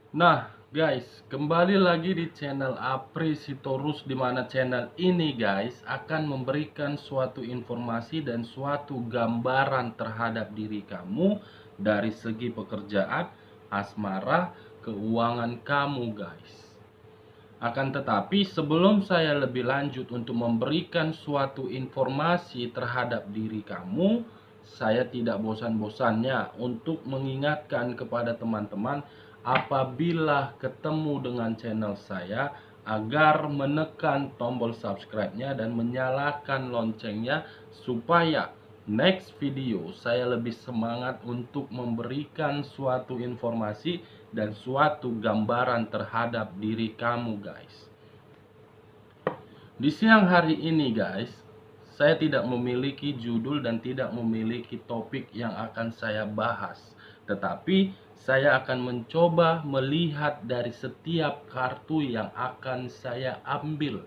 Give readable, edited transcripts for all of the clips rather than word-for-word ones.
Nah, guys, kembali lagi di channel Apri Sitorus, di mana channel ini guys akan memberikan suatu informasi dan suatu gambaran terhadap diri kamu dari segi pekerjaan, asmara, keuangan kamu guys. Akan tetapi sebelum saya lebih lanjut untuk memberikan suatu informasi terhadap diri kamu, saya tidak bosan-bosannya untuk mengingatkan kepada teman-teman apabila ketemu dengan channel saya agar menekan tombol subscribe-nya dan menyalakan loncengnya supaya next video saya lebih semangat untuk memberikan suatu informasi dan suatu gambaran terhadap diri kamu guys. Di siang hari ini guys, saya tidak memiliki judul dan tidak memiliki topik yang akan saya bahas, tetapi saya akan mencoba melihat dari setiap kartu yang akan saya ambil.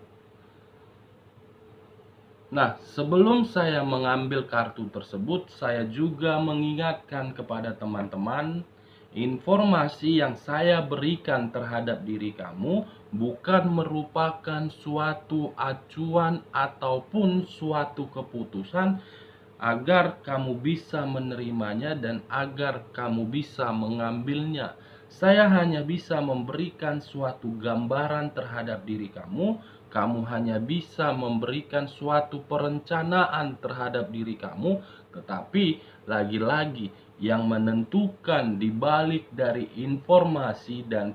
Nah, sebelum saya mengambil kartu tersebut, saya juga mengingatkan kepada teman-teman, informasi yang saya berikan terhadap diri kamu bukan merupakan suatu acuan ataupun suatu keputusan agar kamu bisa menerimanya dan agar kamu bisa mengambilnya. Saya hanya bisa memberikan suatu gambaran terhadap diri kamu. Kamu hanya bisa memberikan suatu perencanaan terhadap diri kamu, tetapi lagi-lagi yang menentukan di balik dari informasi dan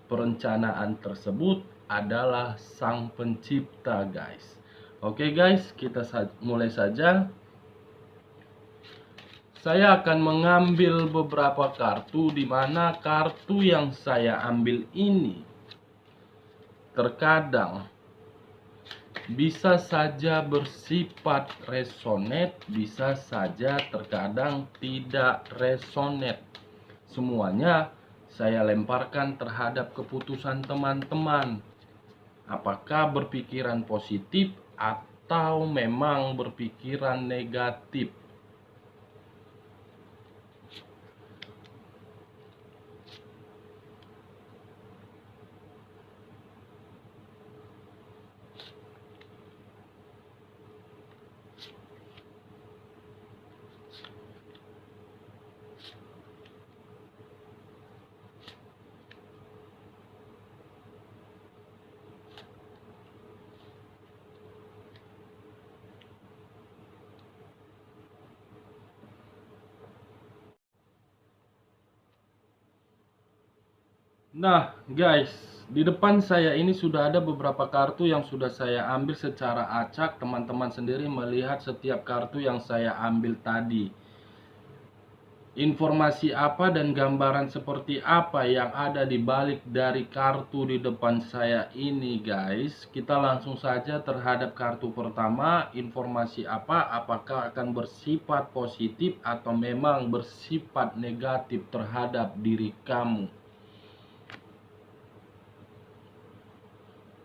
perencanaan tersebut adalah Sang Pencipta, guys. Oke, guys, kita mulai saja. Saya akan mengambil beberapa kartu, di mana kartu yang saya ambil ini terkadang bisa saja bersifat resonate, bisa saja terkadang tidak resonate. Semuanya saya lemparkan terhadap keputusan teman-teman. Apakah berpikiran positif atau memang berpikiran negatif? Nah, guys, di depan saya ini sudah ada beberapa kartu yang sudah saya ambil secara acak. Teman-teman sendiri melihat setiap kartu yang saya ambil tadi. Informasi apa dan gambaran seperti apa yang ada di balik dari kartu di depan saya ini, guys? Kita langsung saja terhadap kartu pertama. Informasi apa? Apakah akan bersifat positif atau memang bersifat negatif terhadap diri kamu?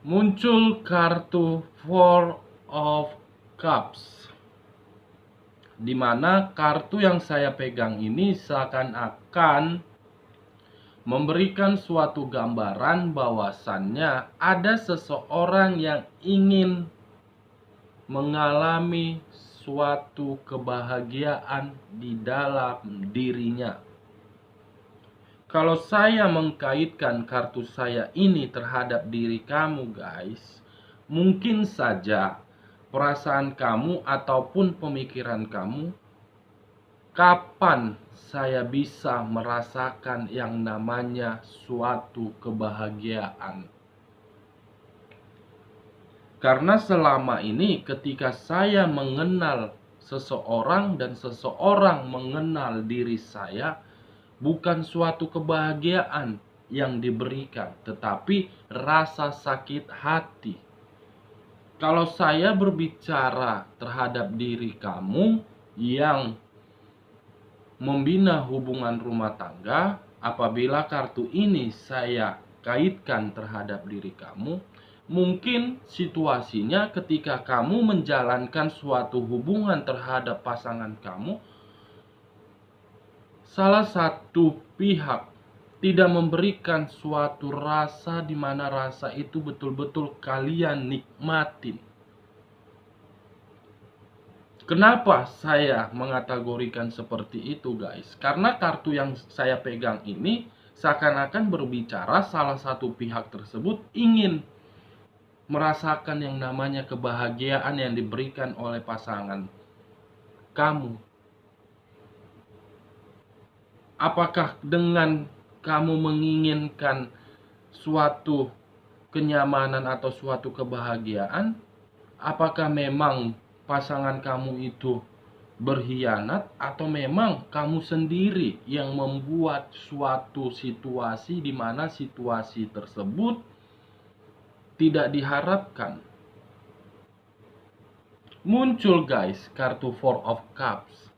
Muncul kartu Four of Cups, di mana kartu yang saya pegang ini seakan-akan memberikan suatu gambaran bahwasannya ada seseorang yang ingin mengalami suatu kebahagiaan di dalam dirinya. Kalau saya mengkaitkan kartu saya ini terhadap diri kamu guys, mungkin saja perasaan kamu ataupun pemikiran kamu, kapan saya bisa merasakan yang namanya suatu kebahagiaan? Karena selama ini ketika saya mengenal seseorang dan seseorang mengenal diri saya, bukan suatu kebahagiaan yang diberikan, tetapi rasa sakit hati. Kalau saya berbicara terhadap diri kamu yang membina hubungan rumah tangga, apabila kartu ini saya kaitkan terhadap diri kamu, mungkin situasinya ketika kamu menjalankan suatu hubungan terhadap pasangan kamu, salah satu pihak tidak memberikan suatu rasa di mana rasa itu betul-betul kalian nikmatin. Kenapa saya mengategorikan seperti itu, guys? Karena kartu yang saya pegang ini seakan-akan berbicara salah satu pihak tersebut ingin merasakan yang namanya kebahagiaan yang diberikan oleh pasangan kamu. Apakah dengan kamu menginginkan suatu kenyamanan atau suatu kebahagiaan, apakah memang pasangan kamu itu berkhianat atau memang kamu sendiri yang membuat suatu situasi di mana situasi tersebut tidak diharapkan? Muncul guys kartu Four of Cups.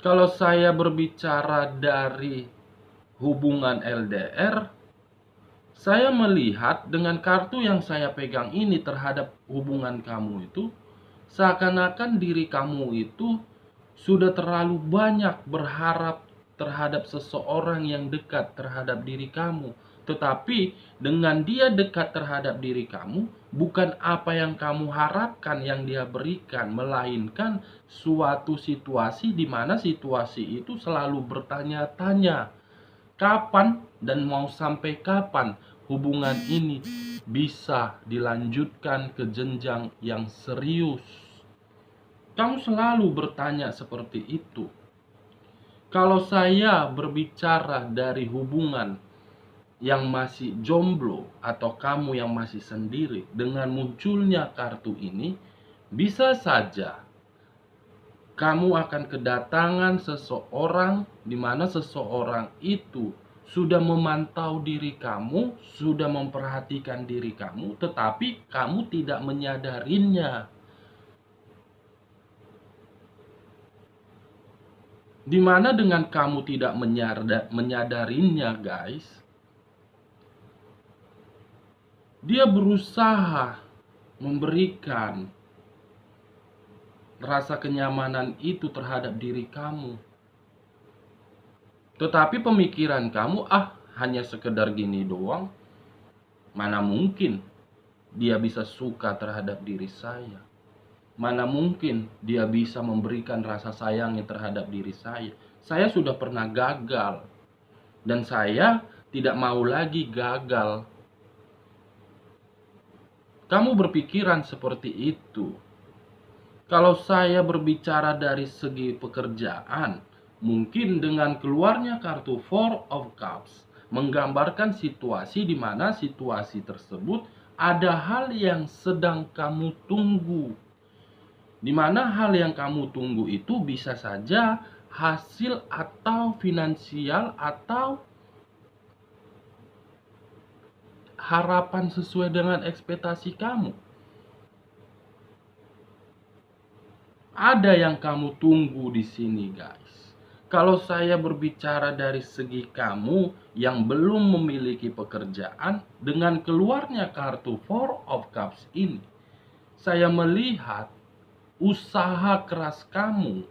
Kalau saya berbicara dari hubungan LDR, saya melihat dengan kartu yang saya pegang ini terhadap hubungan kamu itu, seakan-akan diri kamu itu sudah terlalu banyak berharap terhadap seseorang yang dekat terhadap diri kamu. Tetapi dengan dia dekat terhadap diri kamu, bukan apa yang kamu harapkan yang dia berikan, melainkan suatu situasi di mana situasi itu selalu bertanya-tanya, kapan dan mau sampai kapan hubungan ini bisa dilanjutkan ke jenjang yang serius. Kamu selalu bertanya seperti itu. Kalau saya berbicara dari hubungan yang masih jomblo atau kamu yang masih sendiri, dengan munculnya kartu ini, bisa saja kamu akan kedatangan seseorang di mana seseorang itu sudah memantau diri kamu, sudah memperhatikan diri kamu, tetapi kamu tidak menyadarinya. Dimana dengan kamu tidak menyadarinya guys, dia berusaha memberikan rasa kenyamanan itu terhadap diri kamu. Tetapi pemikiran kamu, hanya sekedar gini doang. Mana mungkin dia bisa suka terhadap diri saya. Mana mungkin dia bisa memberikan rasa sayangnya terhadap diri saya. Saya sudah pernah gagal. Dan saya tidak mau lagi gagal. Kamu berpikiran seperti itu. Kalau saya berbicara dari segi pekerjaan, mungkin dengan keluarnya kartu Four of Cups menggambarkan situasi di mana situasi tersebut ada hal yang sedang kamu tunggu. Di mana hal yang kamu tunggu itu bisa saja hasil atau finansial atau harapan sesuai dengan ekspektasi kamu. Ada yang kamu tunggu di sini, guys. Kalau saya berbicara dari segi kamu yang belum memiliki pekerjaan, dengan keluarnya kartu Four of Cups ini, saya melihat usaha keras kamu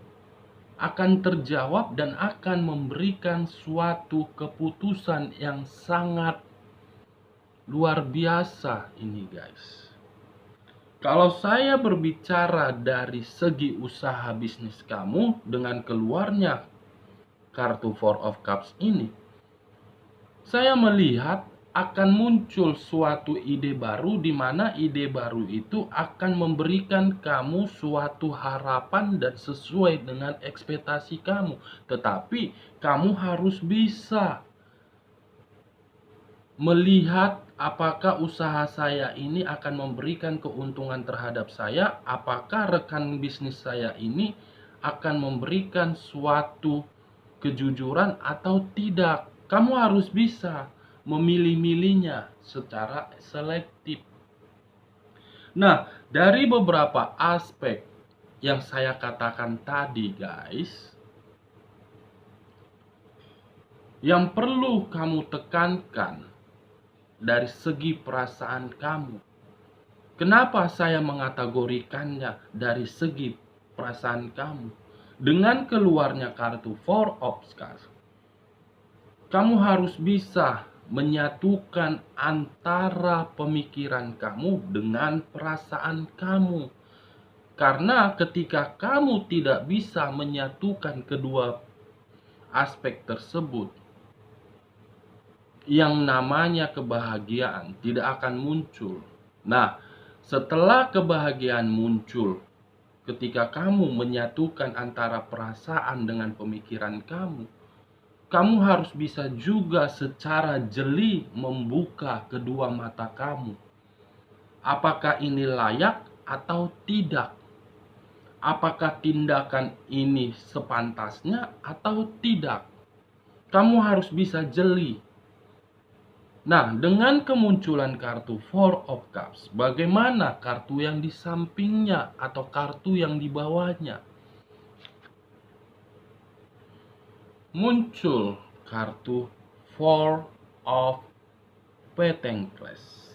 akan terjawab dan akan memberikan suatu keputusan yang sangat luar biasa ini guys. Kalau saya berbicara dari segi usaha bisnis kamu dengan keluarnya kartu Four of Cups ini, saya melihat akan muncul suatu ide baru di mana ide baru itu akan memberikan kamu suatu harapan dan sesuai dengan ekspektasi kamu. Tetapi kamu harus bisa melihat apakah usaha saya ini akan memberikan keuntungan terhadap saya, apakah rekan bisnis saya ini akan memberikan suatu kejujuran atau tidak. Kamu harus bisa memilih-milihnya secara selektif. Nah, dari beberapa aspek yang saya katakan tadi guys, yang perlu kamu tekankan dari segi perasaan kamu. Kenapa saya mengategorikannya dari segi perasaan kamu? Dengan keluarnya kartu Four of Cups, kamu harus bisa menyatukan antara pemikiran kamu dengan perasaan kamu. Karena ketika kamu tidak bisa menyatukan kedua aspek tersebut, yang namanya kebahagiaan tidak akan muncul. Nah, setelah kebahagiaan muncul, ketika kamu menyatukan antara perasaan dengan pemikiran kamu harus bisa juga secara jeli membuka kedua mata kamu. Apakah ini layak atau tidak? Apakah tindakan ini sepantasnya atau tidak? Kamu harus bisa jeli. Nah, dengan kemunculan kartu Four of Cups, bagaimana kartu yang di sampingnya atau kartu yang di bawahnya? Muncul kartu Four of Pentacles.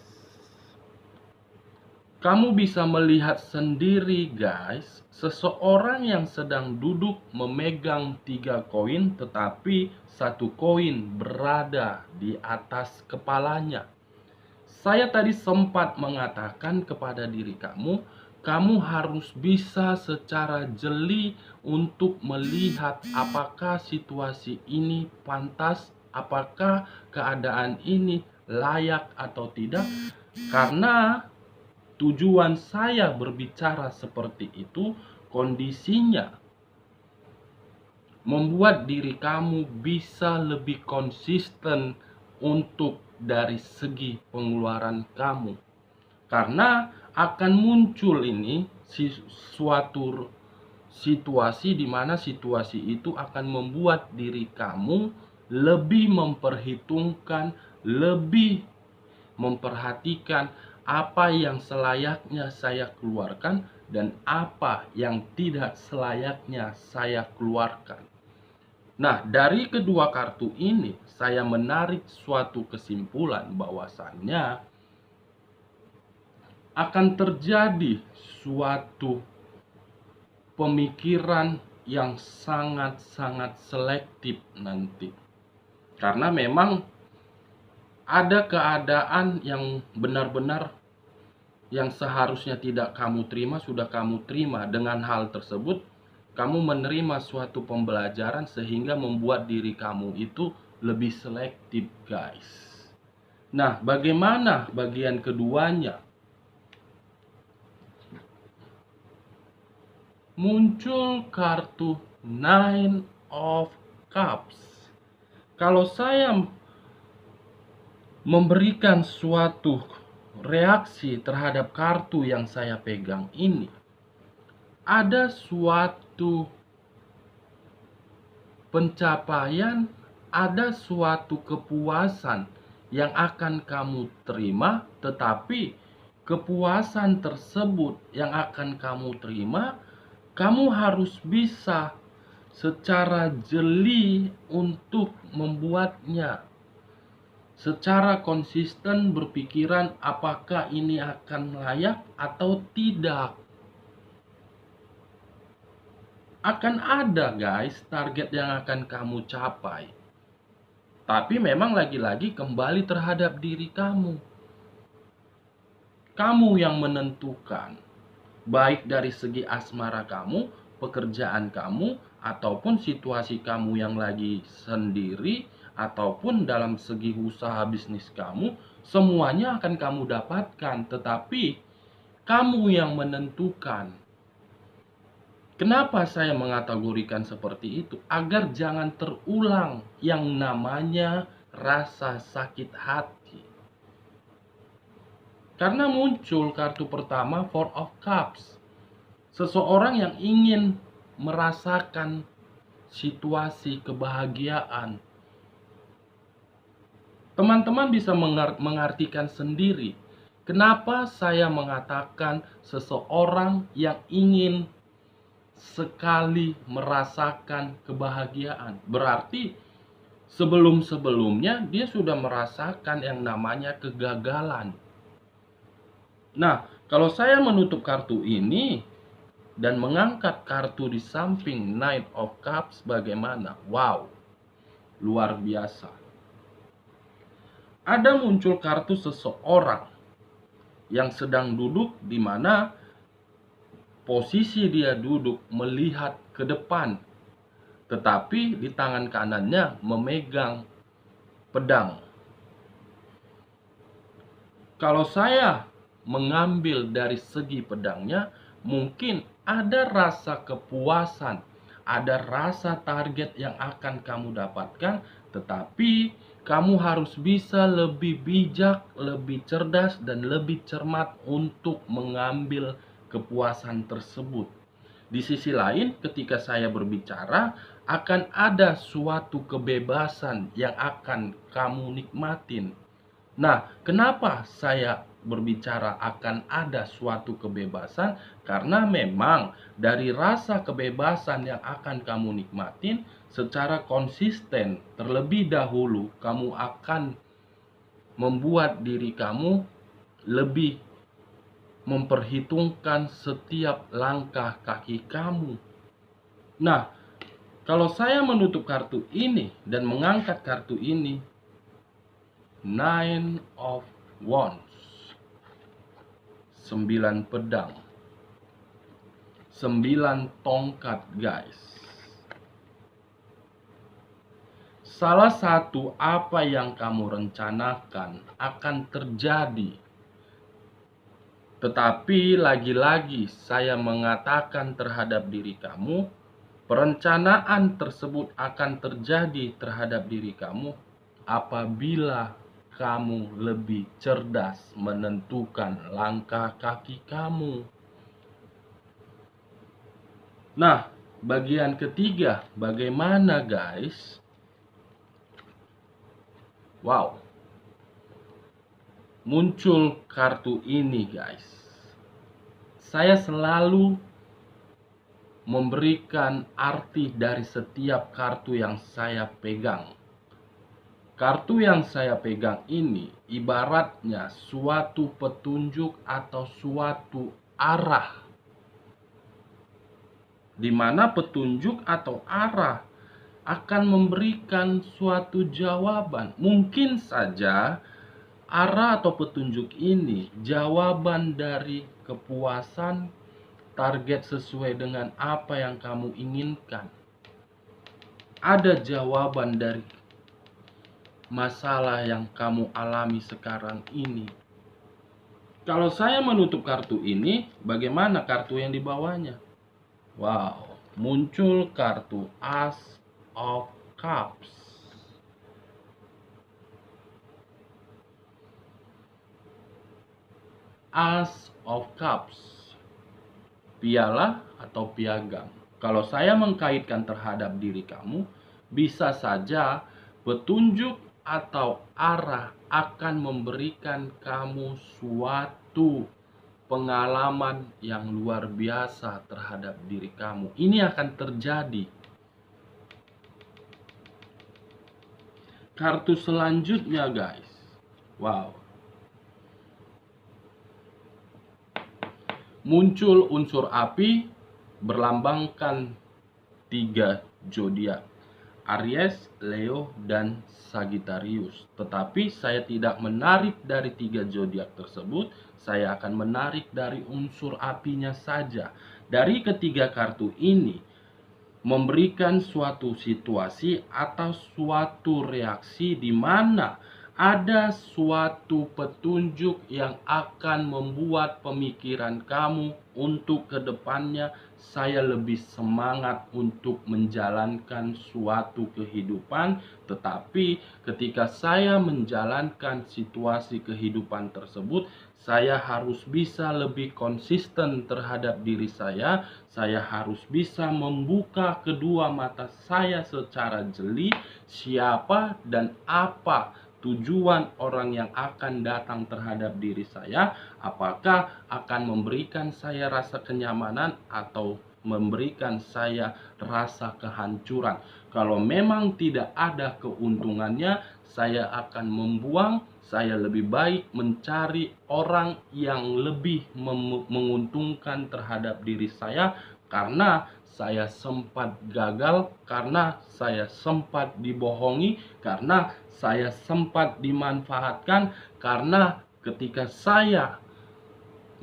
Kamu bisa melihat sendiri guys, seseorang yang sedang duduk memegang 3 koin tetapi 1 koin berada di atas kepalanya. Saya tadi sempat mengatakan kepada diri kamu, kamu harus bisa secara jeli untuk melihat apakah situasi ini pantas, apakah keadaan ini layak atau tidak. Karena tujuan saya berbicara seperti itu, kondisinya membuat diri kamu bisa lebih konsisten untuk dari segi pengeluaran kamu. Karena akan muncul ini suatu situasi di mana situasi itu akan membuat diri kamu lebih memperhitungkan, lebih memperhatikan apa yang selayaknya saya keluarkan dan apa yang tidak selayaknya saya keluarkan. Nah, dari kedua kartu ini saya menarik suatu kesimpulan bahwasannya akan terjadi suatu pemikiran yang sangat-sangat selektif nanti. Karena memang ada keadaan yang benar-benar yang seharusnya tidak kamu terima, sudah kamu terima. Dengan hal tersebut, kamu menerima suatu pembelajaran sehingga membuat diri kamu itu lebih selektif, guys. Nah, bagaimana bagian keduanya? Muncul kartu Nine of Cups. Kalau saya memberikan suatu reaksi terhadap kartu yang saya pegang ini, ada suatu pencapaian, ada suatu kepuasan yang akan kamu terima, tetapi kepuasan tersebut yang akan kamu terima, kamu harus bisa secara jeli untuk membuatnya. Secara konsisten berpikiran apakah ini akan layak atau tidak. Akan ada guys target yang akan kamu capai. Tapi memang lagi-lagi kembali terhadap diri kamu. Kamu yang menentukan. Baik dari segi asmara kamu, pekerjaan kamu, ataupun situasi kamu yang lagi sendiri, ataupun dalam segi usaha bisnis kamu, semuanya akan kamu dapatkan, tetapi kamu yang menentukan. Kenapa saya mengategorikan seperti itu? Agar jangan terulang yang namanya rasa sakit hati. Karena muncul kartu pertama Four of Cups. Seseorang yang ingin merasakan situasi kebahagiaan. Teman-teman bisa mengartikan sendiri kenapa saya mengatakan seseorang yang ingin sekali merasakan kebahagiaan. Berarti sebelum-sebelumnya dia sudah merasakan yang namanya kegagalan. Nah, kalau saya menutup kartu ini, dan mengangkat kartu di samping Knight of Cups bagaimana? Wow, luar biasa. Ada muncul kartu seseorang yang sedang duduk di mana posisi dia duduk melihat ke depan, tetapi di tangan kanannya memegang pedang. Kalau saya mengambil dari segi pedangnya, mungkin ada rasa kepuasan, ada rasa target yang akan kamu dapatkan, tetapi kamu harus bisa lebih bijak, lebih cerdas, dan lebih cermat untuk mengambil kepuasan tersebut. Di sisi lain, ketika saya berbicara, akan ada suatu kebebasan yang akan kamu nikmatin. Nah, kenapa saya berbicara akan ada suatu kebebasan? Karena memang dari rasa kebebasan yang akan kamu nikmatin secara konsisten, terlebih dahulu kamu akan membuat diri kamu lebih memperhitungkan setiap langkah kaki kamu. Nah, kalau saya menutup kartu ini dan mengangkat kartu ini, Nine of Wands, 9 pedang, 9 tongkat guys. Salah satu apa yang kamu rencanakan akan terjadi. Tetapi lagi-lagi saya mengatakan terhadap diri kamu, perencanaan tersebut akan terjadi terhadap diri kamu apabila kamu lebih cerdas menentukan langkah kaki kamu. Nah, bagian ketiga, bagaimana guys? Wow, muncul kartu ini guys. Saya selalu memberikan arti dari setiap kartu yang saya pegang. Kartu yang saya pegang ini ibaratnya suatu petunjuk atau suatu arah, di mana petunjuk atau arah akan memberikan suatu jawaban. Mungkin saja arah atau petunjuk ini jawaban dari kepuasan, target sesuai dengan apa yang kamu inginkan. Ada jawaban dari masalah yang kamu alami sekarang ini. Kalau saya menutup kartu ini, bagaimana kartu yang di bawahnya? Wow, muncul kartu As of Cups. As of Cups, piala atau piagam. Kalau saya mengkaitkan terhadap diri kamu, bisa saja petunjuk atau arah akan memberikan kamu suatu pengalaman yang luar biasa terhadap diri kamu. Ini akan terjadi. Kartu selanjutnya guys. Wow. Muncul unsur api berlambangkan 3 zodiak. Aries, Leo, dan Sagittarius. Tetapi saya tidak menarik dari 3 zodiak tersebut, saya akan menarik dari unsur apinya saja. Dari ketiga kartu ini memberikan suatu situasi atau suatu reaksi di mana ada suatu petunjuk yang akan membuat pemikiran kamu untuk kedepannya saya lebih semangat untuk menjalankan suatu kehidupan. Tetapi ketika saya menjalankan situasi kehidupan tersebut, saya harus bisa lebih konsisten terhadap diri saya. Saya harus bisa membuka kedua mata saya secara jeli siapa dan apa tujuan orang yang akan datang terhadap diri saya, apakah akan memberikan saya rasa kenyamanan atau memberikan saya rasa kehancuran. Kalau memang tidak ada keuntungannya, saya akan membuang. Saya lebih baik mencari orang yang lebih menguntungkan terhadap diri saya, karena saya sempat gagal, karena saya sempat dibohongi, karena saya sempat dimanfaatkan, karena ketika saya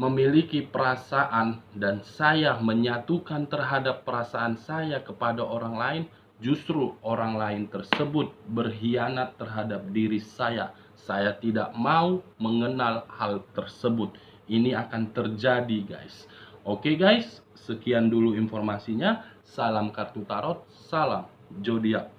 memiliki perasaan dan saya menyatukan terhadap perasaan saya kepada orang lain, justru orang lain tersebut berkhianat terhadap diri saya. Saya tidak mau mengenal hal tersebut. Ini akan terjadi, guys. Oke, guys, sekian dulu informasinya. Salam kartu tarot, salam zodiak.